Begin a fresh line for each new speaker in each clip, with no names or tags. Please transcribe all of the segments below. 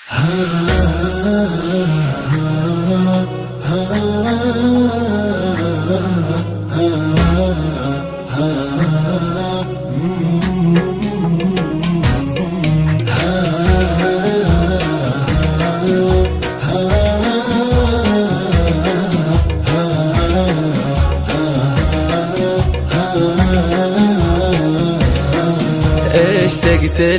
اشتقت لك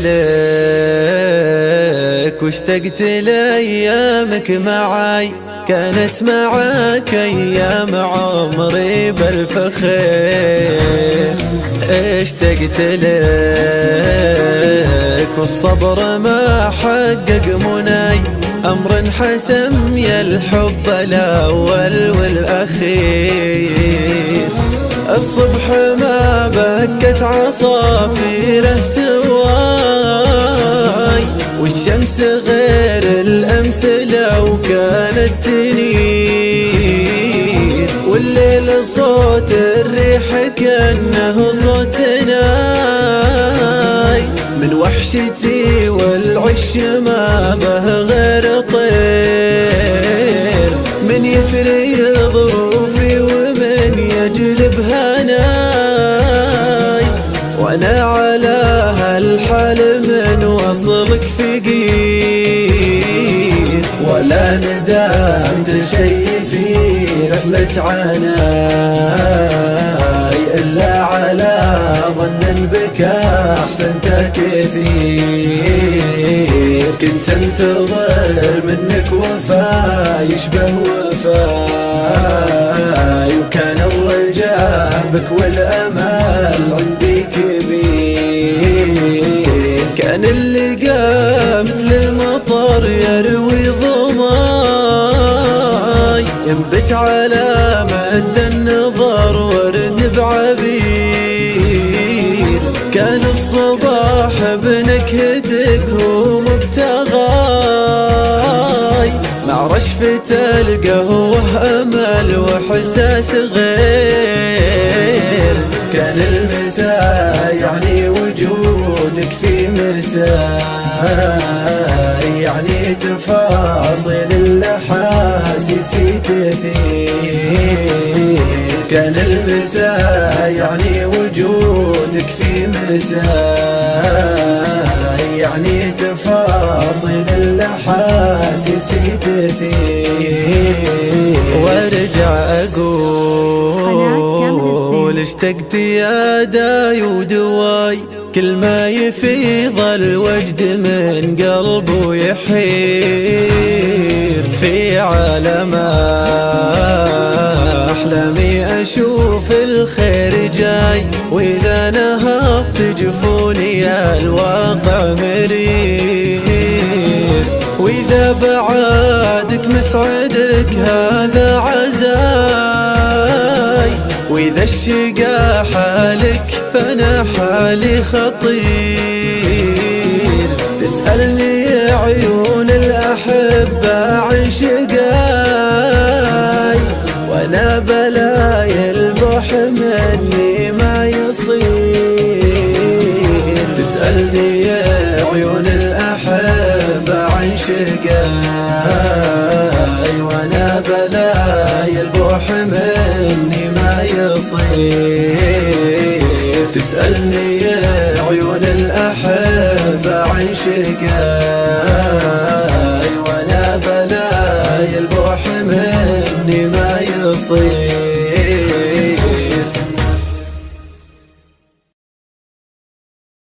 واشتقت لأيامك معاي، كانت معاك أيام عمري بالفخير. اشتقت لك والصبر ما حقق مناي، أمر حسم يا الحب الأول والأخير. الصبح ما بكت عصافيره سواي، والشمس غير الأمس لو كانت تنير، والليل صوت الريح كأنه صوت ناي، من وحشتي والعش ما به غير طير، من يثري ظروفي ومن يجلب هناي، وانا على هالحال من وصلك فقير، ولا ندمت شي في رحلة عناي، إلا على ظن بك أحسنت كثير. كنت انتظر منك وفا يشبه وفاي، وكان الرجاء بك والأمل عندي كبير، كان اللقاء مثل المطر يروي ظماي، ينبت على مد النظر ورد بعبير، كان الصباح بنكهتك هو مبتغاي، مع رشفة القهوة أمل وحساس غير، كان المساء يعني وجودك في مساء، يعني تفاصيل الأحاسيس تثير، كان المساء يعني وجودك في مساء، يعني تفاصيل الأحاسيس تثير. وارجع أقول اشتقت يا داي ودواي، كل ما يفيض الوجد من قلبه يحير، في عالم أحلامي أشوف الخير جاي، وإذا نهضت جفوني الواقع مرير، وإذا بعادك مسعدك هذا عزاي، وإذا الشقا حالك فأنا حالي خطير، تسألني عيون الأحبة عن شقاي، وأنا بلاي البح مني ما يصير، تسألني عيون الأحبة عن شقاي، وأنا بلاي البح مني ما يصير، تسألني عيون الأحبة عن شقاي، وأنا بلاي البح مني ما يصير.